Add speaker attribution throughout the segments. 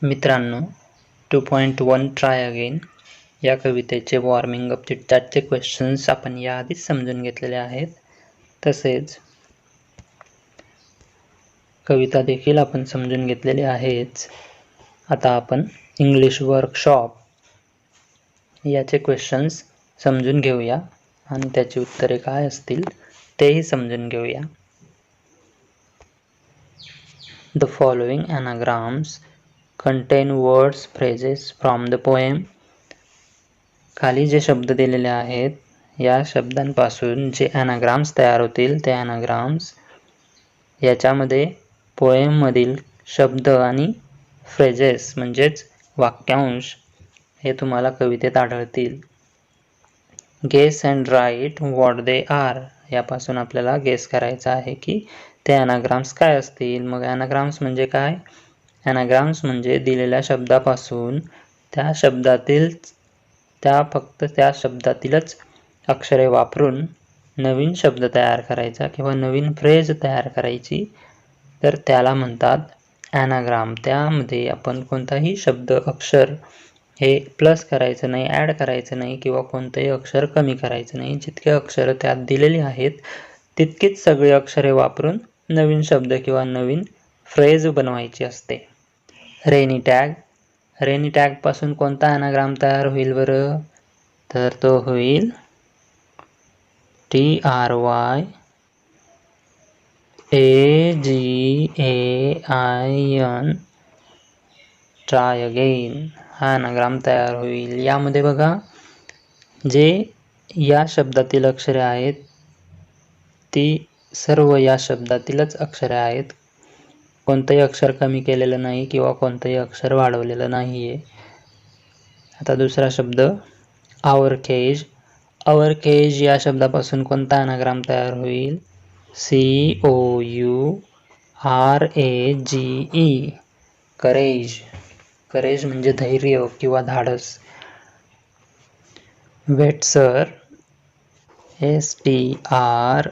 Speaker 1: मित्रांनो, 2.1 try again या कवितेचे वॉर्मिंग अप चिटचॅटचे क्वेश्चन्स आपण याआधीच समजून घेतलेले आहेत. तसेच कविता देखील आपण समजून घेतलेली आहेच. आता आपण इंग्लिश वर्कशॉप याचे क्वेश्चन्स समजून घेऊया आणि त्याची उत्तरे काय असतील तेही समजून घेऊया. The following anagrams contain words phrases from the poem. खाली जे शब्द दिलेले आहेत या शब्दांपासून जे ॲनाग्राम्स तयार होतील ते ॲनाग्राम्स याच्यामध्ये पोएममधील शब्द आणि फ्रेजेस म्हणजेच वाक्यांश हे तुम्हाला कवितेत आढळतील. Guess and write what they are यापासून आपल्याला गेस करायचं आहे की ते ॲनाग्राम्स काय असतील. मग ॲनाग्राम्स म्हणजे काय? ॲनाग्राम्स म्हणजे दिलेल्या शब्दापासून फक्त त्या शब्दातीलच अक्षरे वापरून नवीन शब्द तयार करायचा किंवा नवीन फ्रेज तयार करायची, तर त्याला म्हणतात ॲनाग्राम. त्यामध्ये आपण कोणताही शब्द अक्षर हे प्लस करायचं नाही, ॲड करायचं नाही किंवा कोणतंही अक्षर कमी करायचं नाही. जितके अक्षरं त्यात दिलेली आहेत तितकीच सगळी अक्षरे वापरून नवीन शब्द किंवा नवीन फ्रेज बनवायची असते. Rainy tag. रेनी टॅगपासून कोणता ॲनाग्राम तयार होईल बरं? तर तो होईल TRYAGAIN. ट्राय अगेन हा ॲनाग्राम तयार होईल. यामध्ये बघा जे या शब्दातील अक्षरे आहेत ती सर्व या शब्दातीलच अक्षरे आहेत. कोणतंही अक्षर कमी केलेलं नाही किंवा कोणतंही अक्षर वाढवलेलं नाही आहे. आता दुसरा शब्द आवर केज. आवर केज या शब्दापासून कोणता ॲनाग्राम तयार होईल? COURAGE. करेज. करेज म्हणजे धैर्य किंवा धाडस. वेटसर. STRIVE.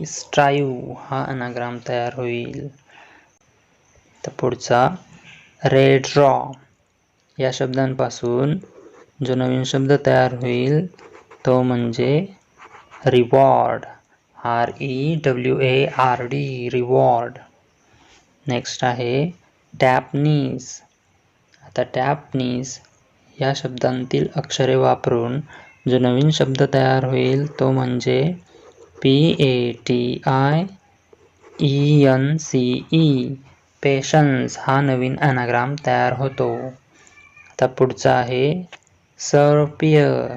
Speaker 1: स्ट्राईव्ह हा ॲनाग्राम तयार होईल. तर पुढचा रेड रॉ. या शब्दांपासून जो नवीन शब्द तयार होईल तो म्हणजे रिवॉर्ड. REWARD. रिवॉर्ड. नेक्स्ट आहे टॅपनीज. आता टॅपनीज या शब्दांतील अक्षरे वापरून जो नवीन शब्द तयार होईल तो म्हणजे PATIENCE. पेशन्स हा नवीन ॲनाग्राम तयार होतो. आता पुढचा आहे सर्पियर.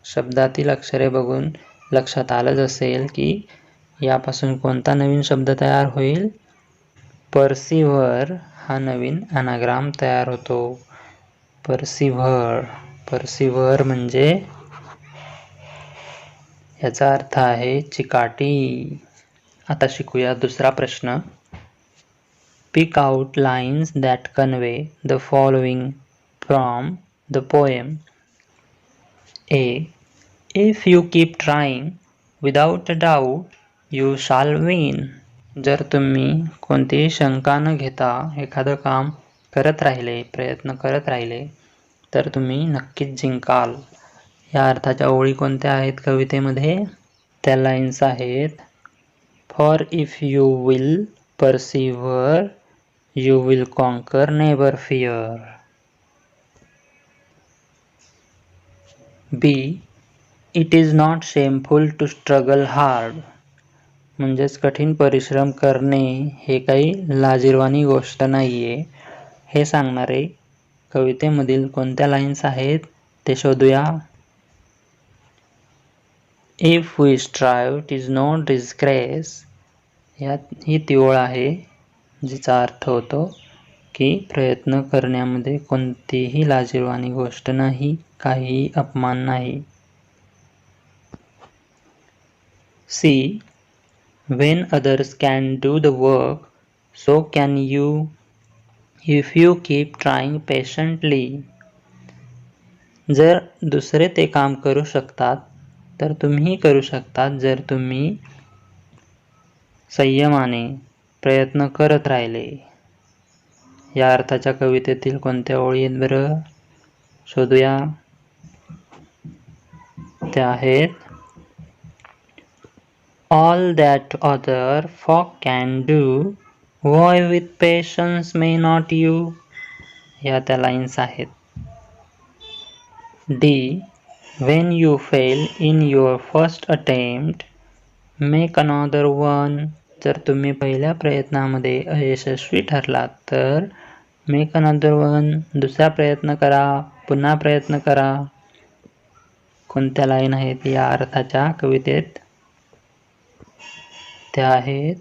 Speaker 1: शब्दातील अक्षरे बघून लक्षात आलंच असेल की यापासून कोणता नवीन शब्द तयार होईल? परसिव्हर हा नवीन ॲनाग्राम तयार होतो. परसिव्हर. परसिव्हर म्हणजे याचा अर्थ आहे चिकाटी. आता शिकूया दुसरा प्रश्न. Pick out lines that convey the following from the poem. A. If you keep trying, without a doubt, you shall win. जर तुम्ही कोणतीही शंका न घेता एखादं काम करत राहिले, प्रयत्न करत राहिले, तर तुम्ही नक्कीच जिंकाल. या अर्थाच्या ओळी कोणत्या आहेत कवितेमध्ये? त्या लाईन्स आहेत for if you will persevere you will conquer, never fear. B. It is not shameful to struggle hard. म्हणजेच कठीण परिश्रम करणे हे काही लाजिरवाणी गोष्ट नाही आहे. हे सांगणारे कवितेमधील कोणत्या लाईन्स आहेत ते शोधूया. If we strive, it is no disgrace. ही ती ओळ आहे जिचा अर्थ होतो की प्रयत्न करण्यामध्ये कोणतीही लाजिरवाणी गोष्ट नाही, काहीही अपमान नाही. C. When others can do the work, so can you if you keep trying patiently. जर दुसरे ते काम करू शकतात तर तुम्ही करू शकतात जर तुम्ही संयमाने प्रयत्न करत राहिले. या अर्थाच्या कवितेतील कोणत्या ओळी आहेत बरं? शोधूया. त्या आहेत All that other folk can do, why with patience may not you? या त्या लाईन्स आहेत. D. When you fail in your first attempt, make another one. जर तुम्ही पहिल्या प्रयत्नामध्ये अयशस्वी ठरलात तर मेक अनदर वन, दुसरा प्रयत्न करा, पुन्हा प्रयत्न करा. कोणत्या लाईन आहेत या अर्थाच्या कवितेत? त्या आहेत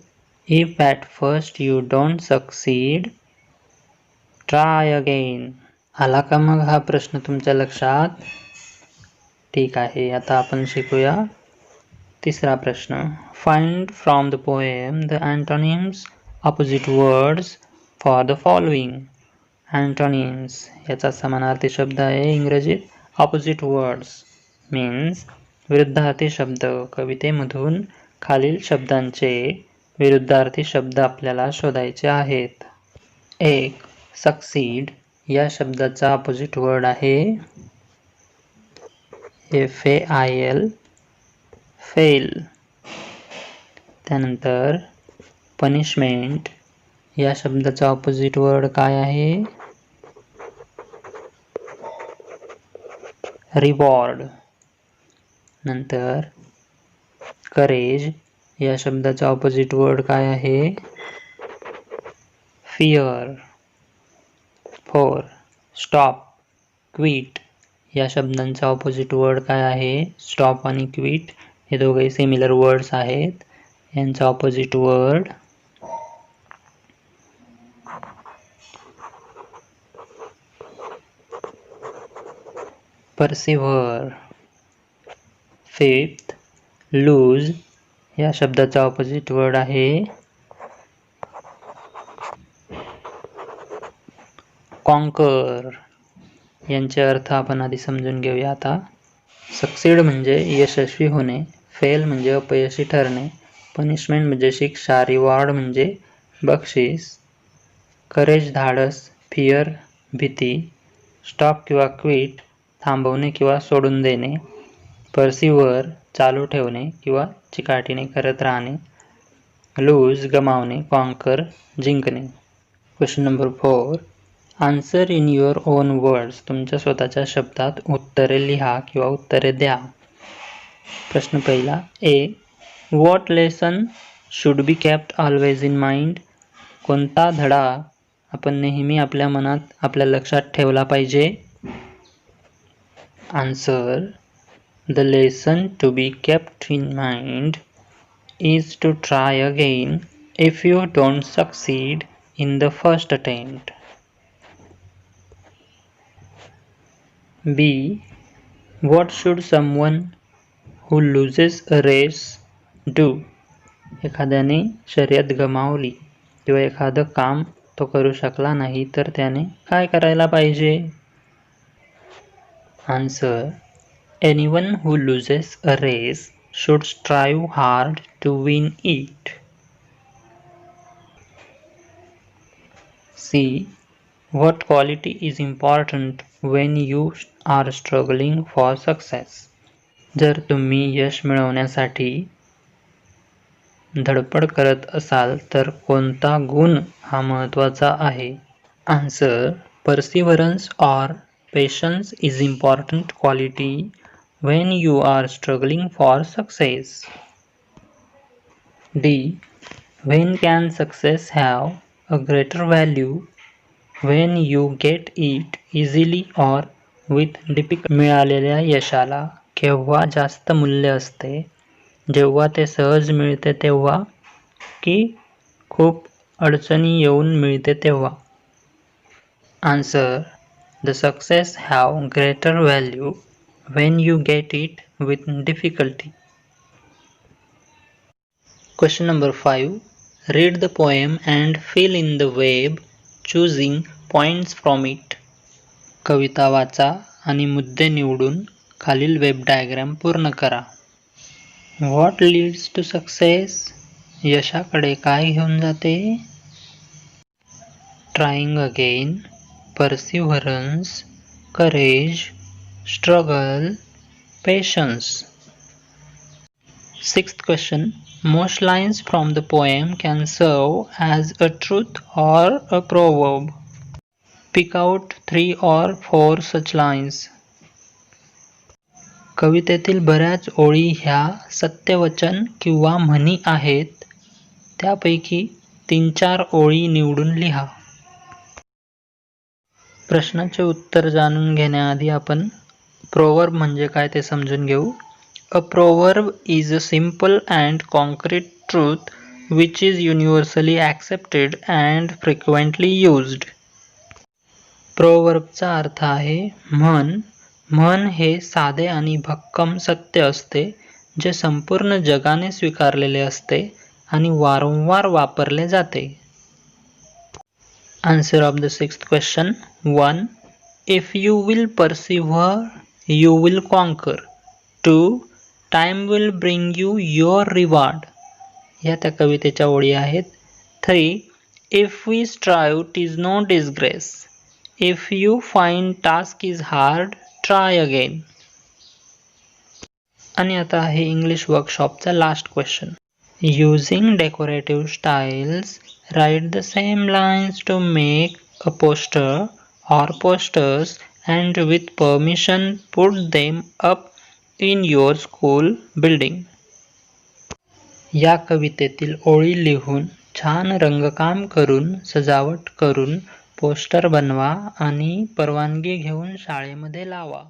Speaker 1: If at first you don't succeed, try again. आला का मग हा प्रश्न तुमच्या लक्षात? ठीक आहे, आता आपण शिकूया तिसरा प्रश्न. Find from the poem the antonyms, opposite words for the following. Antonyms याचा समानार्थी शब्द आहे इंग्रजीत opposite words means विरुद्धार्थी शब्द. कवितेमधून खालील शब्दांचे विरुद्धार्थी शब्द आपल्याला शोधायचे आहेत. 1. Succeed या शब्दाचा ऑपोजिट वर्ड आहे fail, fail. त्यानंतर punishment या शब्दाचा ऑपोजिट वर्ड काय आहे? reward. नंतर courage या शब्दाचा ऑपोजिट वर्ड काय आहे? fear. 4. stop, quit या शब्दांचा ऑपोजिट वर्ड काय आहे? स्टॉप आणि क्विट हे दोघे सिमिलर वर्ड्स आहेत. यांचा opposite word persevere. 5th, lose या शब्दाचा ऑपोजिट वर्ड आहे conquer. यांचे अर्थ आपण आधी समजून घेऊया आता. सक्सीड म्हणजे यशस्वी होणे, फेल म्हणजे अपयशी ठरणे, पनिशमेंट म्हणजे शिक्षा, रिवॉर्ड म्हणजे बक्षीस, करेज धाडस, फिअर भीती, स्टॉप किंवा क्विट थांबवणे किंवा सोडून देणे, परसिव्हर चालू ठेवणे किंवा चिकाटीने करत राहणे, लूज गमावणे, कॉन्कर जिंकणे. Question number 4. Answer in your on words. तुमच्या स्वतःच्या शब्दात उत्तरे लिहा किंवा उत्तरे द्या. प्रश्न पहिला. A. What lesson should be kept always in mind. कोणता धडा आपण नेहमी आपल्या मनात, आपल्या लक्षात ठेवला पाहिजे? Answer. The lesson to be kept in mind is to try again if you don't succeed in the first attempt. B. What should someone who loses a race do? एखाद्याने शर्यत गमावली किंवा एखादं काम तो करू शकला नाही तर त्याने काय करायला पाहिजे? Answer. Anyone who loses a race should strive hard to win it. C. What quality is important when you are struggling for success? जर तुम्ही यश मिळवण्यासाठी धडपड करत असाल तर कोणता गुण हा महत्त्वाचा आहे? Answer. Perseverance or patience is important quality when you are struggling for success. D. When can success have a greater value? When you get it easily or with difficulty. मिळालेल्या यशाला केव्हा जास्त मूल्य असते? जेव्हा ते सहज मिळते तेव्हा की खूप अडचणी येऊन मिळते तेव्हा? Answer. The success have greater value when you get it with difficulty. Question number 5. Read the poem and fill in the web, choosing points from it. कविता वाचा आणि मुद्दे निवडून खालील वेब डायग्राम पूर्ण करा. What leads to success? यशाकडे काय घेऊन जाते? trying again, perseverance, courage, struggle, patience. Sixth question. Most lines from the poem can serve as a truth or a proverb. Pick out 3 or 4 such lines. कवितेतील बऱ्याच ओळी ह्या सत्यवचन किंवा म्हणी आहेत. त्यापैकी 3-4 ओळी निवडून लिहा. प्रश्नाचे उत्तर जाणून घेण्याआधी आपण प्रोवर्ब म्हणजे काय ते समजून घेऊ. A proverb is a simple and concrete truth which is universally accepted and frequently used. प्रोवर्बचा अर्थ आहे म्हण. म्हण हे साधे आणि भक्कम सत्य असते जे संपूर्ण जगाने स्वीकारलेले असते आणि वारंवार वापरले जाते. Answer of the sixth question. 1. If you will persevere, you will conquer. 2. Time will bring you your reward. या त्या कवितेच्या ओळी आहेत. 3. If we strive, 'tis no disgrace. If you find task is hard, try again. आणि आता आहे English वर्कशॉपचा last question. Using decorative styles, write the same lines to make a poster or posters and with permission put them up in your school building. या कवितेतील ओळी लिहून छान रंगकाम करून सजावट करून पोस्टर बनवा आणि परवानगी घेऊन शाळेमध्ये लावा.